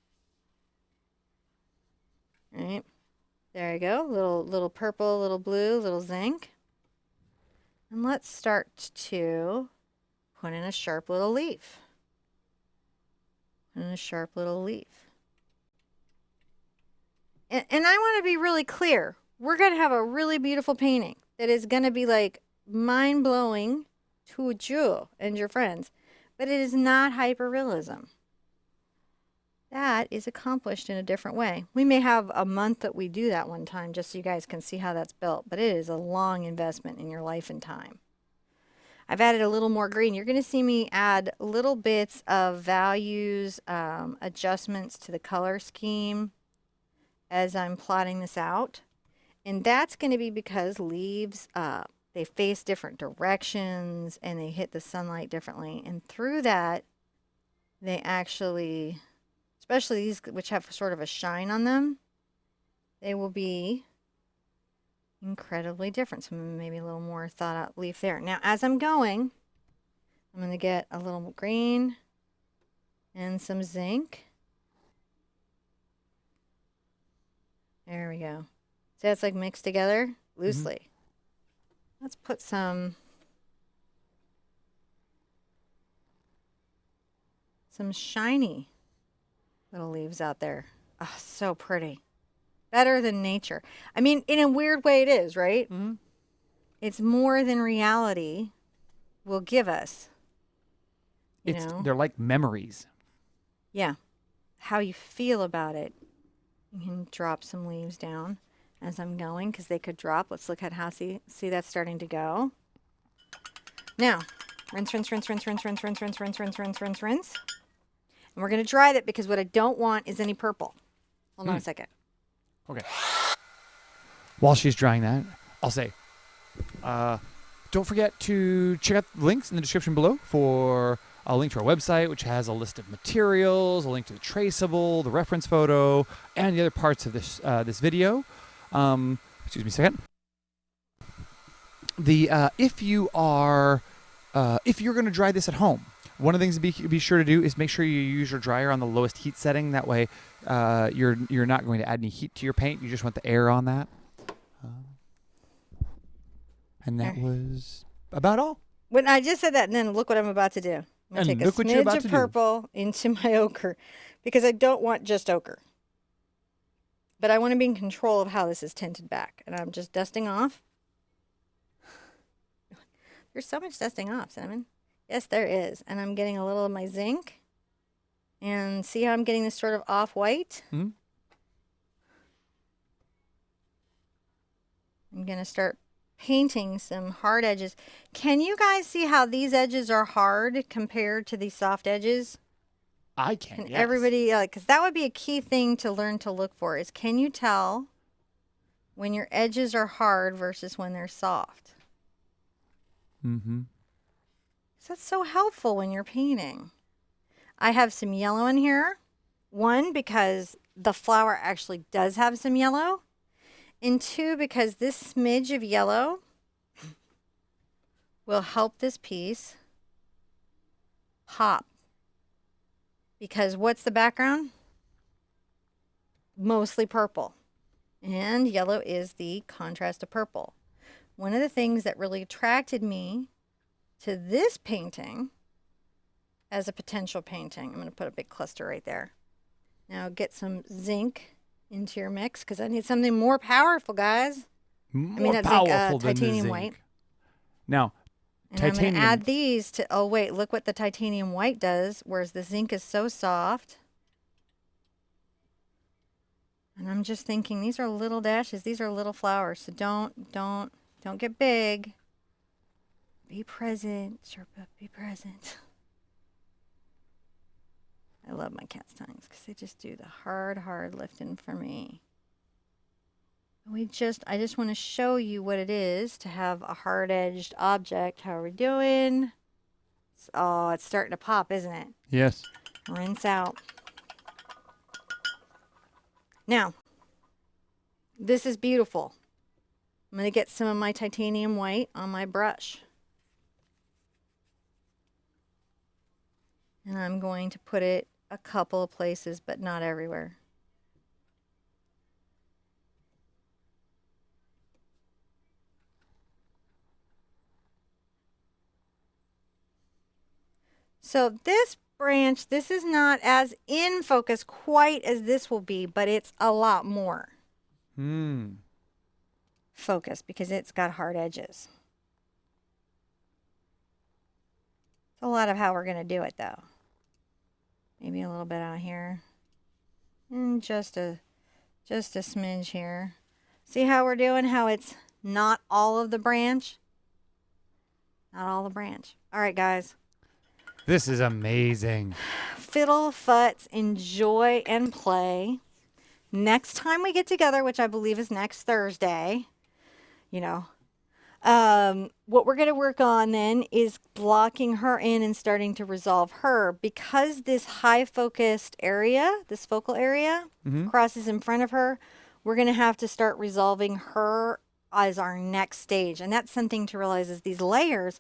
All right. There you go. Little purple, little blue, little zinc. And let's start to put in a sharp little leaf. and a sharp little leaf. And I want to be really clear. We're going to have a really beautiful painting that is going to be like mind-blowing to you and your friends. But it is not hyperrealism. That is accomplished in a different way. We may have a month that we do that one time just so you guys can see how that's built. But it is a long investment in your life and time. I've added a little more green. You're going to see me add little bits of values, adjustments to the color scheme as I'm plotting this out. And that's going to be because leaves, they face different directions and they hit the sunlight differently. And through that, they actually, especially these which have sort of a shine on them, they will be incredibly different. So maybe a little more thought out leaf there. Now, as I'm going, I'm going to get a little green and some zinc. There we go. See how it's like mixed together loosely. Let's put some shiny little leaves out there. Oh, so pretty. Better than nature. I mean, in a weird way it is, right? Mm-hmm. It's more than reality will give us. You know? They're like memories. Yeah. How you feel about it. You can drop some leaves down as I'm going because they could drop. Let's look at how, see that's starting to go. Now, rinse, rinse, rinse, rinse, rinse, rinse, rinse, rinse, rinse, rinse, rinse, rinse, rinse. And we're going to dry that because what I don't want is any purple. Hold on a second. Okay. While she's drying that, I'll say, don't forget to check out the links in the description below for a link to our website, which has a list of materials, a link to the traceable, the reference photo, and the other parts of this this video. Excuse me a second. If you're going to dry this at home, one of the things to be sure to do is make sure you use your dryer on the lowest heat setting. That way, you're not going to add any heat to your paint. You just want the air on that. And that was about all. When I just said that, and then look what I'm about to do. I'm going to take a smidge of purple into my ochre because I don't want just ochre. But I want to be in control of how this is tinted back. And I'm just dusting off. There's so much dusting off, Cinnamon. Yes, there is. And I'm getting a little of my zinc. And see how I'm getting this sort of off-white? Mm-hmm. I'm going to start painting some hard edges. Can you guys see how these edges are hard compared to these soft edges? I can, yes. Everybody, because that would be a key thing to learn to look for is can you tell when your edges are hard versus when they're soft? Mm-hmm. So that's so helpful when you're painting. I have some yellow in here. One, because the flower actually does have some yellow. And two, because this smidge of yellow will help this piece pop. Because what's the background? Mostly purple. And yellow is the contrast of purple. One of the things that really attracted me to this painting as a potential painting, I'm going to put a big cluster right there. Now get some zinc into your mix because I need something more powerful, guys. More powerful than titanium the white. zinc. Now, and I'm going to add these to, oh wait, look what the titanium white does, whereas the zinc is so soft. And I'm just thinking, these are little dashes, these are little flowers, so don't get big. Be present, Sherpa, be present. I love my cat's tongues because they just do the hard lifting for me. I just want to show you what it is to have a hard-edged object. How are we doing? Oh, it's starting to pop, isn't it? Yes. Rinse out. Now, this is beautiful. I'm going to get some of my titanium white on my brush. And I'm going to put it a couple of places, but not everywhere. So this branch. This is not as in focus quite as this will be, but it's a lot more focus because it's got hard edges. It's a lot of how we're going to do it, though. Maybe a little bit out here. And just a smidge here. See how we're doing? How it's not all of the branch? Not all the branch. All right, guys. This is amazing. Fiddle, futz, enjoy, and play. Next time we get together, which I believe is next Thursday, what we're going to work on then is blocking her in and starting to resolve her, because this high focused area, this focal area crosses in front of her. We're going to have to start resolving her as our next stage. And that's something to realize is these layers.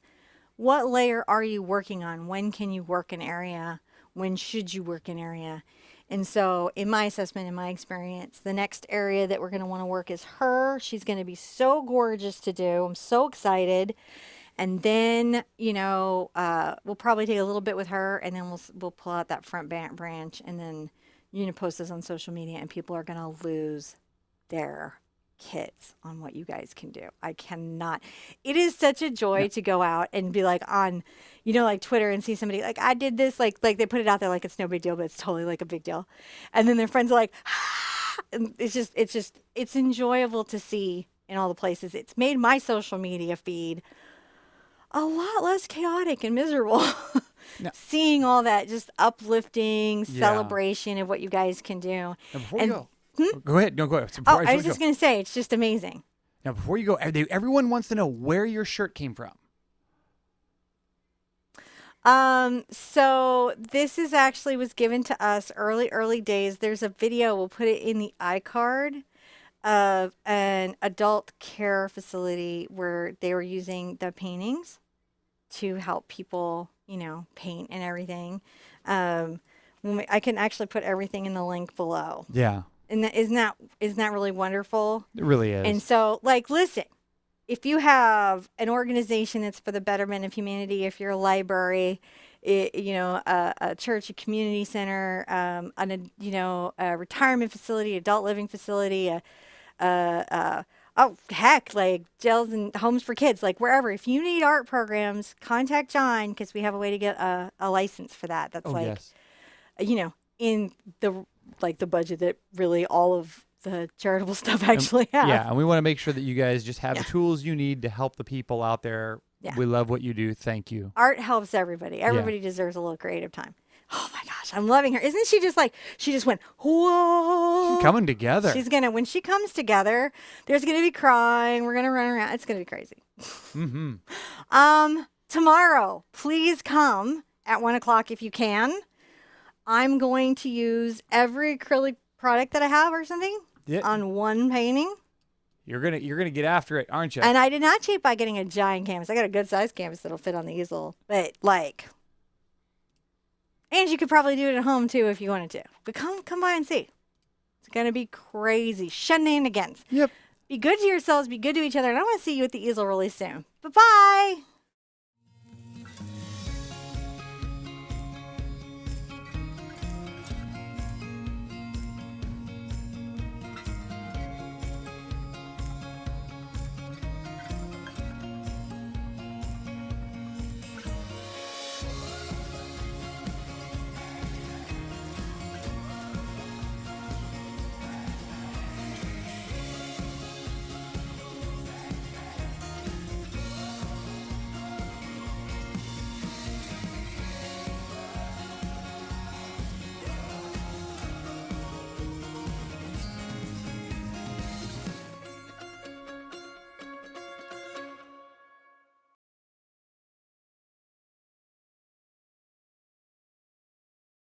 What layer are you working on? When can you work an area? When should you work an area? And so in my assessment, in my experience, the next area that we're going to want to work is her. She's going to be so gorgeous to do. I'm so excited. And then, we'll probably take a little bit with her, and then we'll pull out that front branch, and then post this on social media, and people are going to lose their kits on what you guys can do. I cannot. It is such a joy to go out and be like on, like Twitter and see somebody like, I did this, like they put it out there like it's no big deal, but it's totally like a big deal. And then their friends are like, and it's enjoyable to see in all the places. It's made my social media feed a lot less chaotic and miserable. No. Seeing all that just uplifting celebration of what you guys can do. Now, before you go, go ahead. No, go ahead. I was just going to say, it's just amazing. Now, before you go, everyone wants to know where your shirt came from. So this was given to us early days. There's a video, we'll put it in the iCard, of an adult care facility where they were using the paintings to help people, paint and everything. I can actually put everything in the link below. Yeah. And isn't that really wonderful? It really is. And so, listen, if you have an organization that's for the betterment of humanity, if you're a library, a church, a community center, a retirement facility, adult living facility, like jails and homes for kids, like wherever. If you need art programs, contact John, because we have a way to get a license for that. That's in the budget that really all of the charitable stuff actually have. Yeah, and we want to make sure that you guys just have the tools you need to help the people out there. Yeah. We love what you do. Thank you. Art helps everybody. Everybody deserves a little creative time. Oh my gosh, I'm loving her. Isn't she she just went, whoa. She's coming together. When she comes together, there's going to be crying. We're going to run around. It's going to be crazy. Tomorrow, please come at 1:00 if you can. I'm going to use every acrylic product that I have or something on one painting. You're gonna get after it, aren't you? And I did not cheat by getting a giant canvas. I got a good sized canvas that'll fit on the easel. But and you could probably do it at home too if you wanted to. But come by and see. It's gonna be crazy shenanigans. Yep. Be good to yourselves. Be good to each other. And I want to see you at the easel really soon. Bye-bye.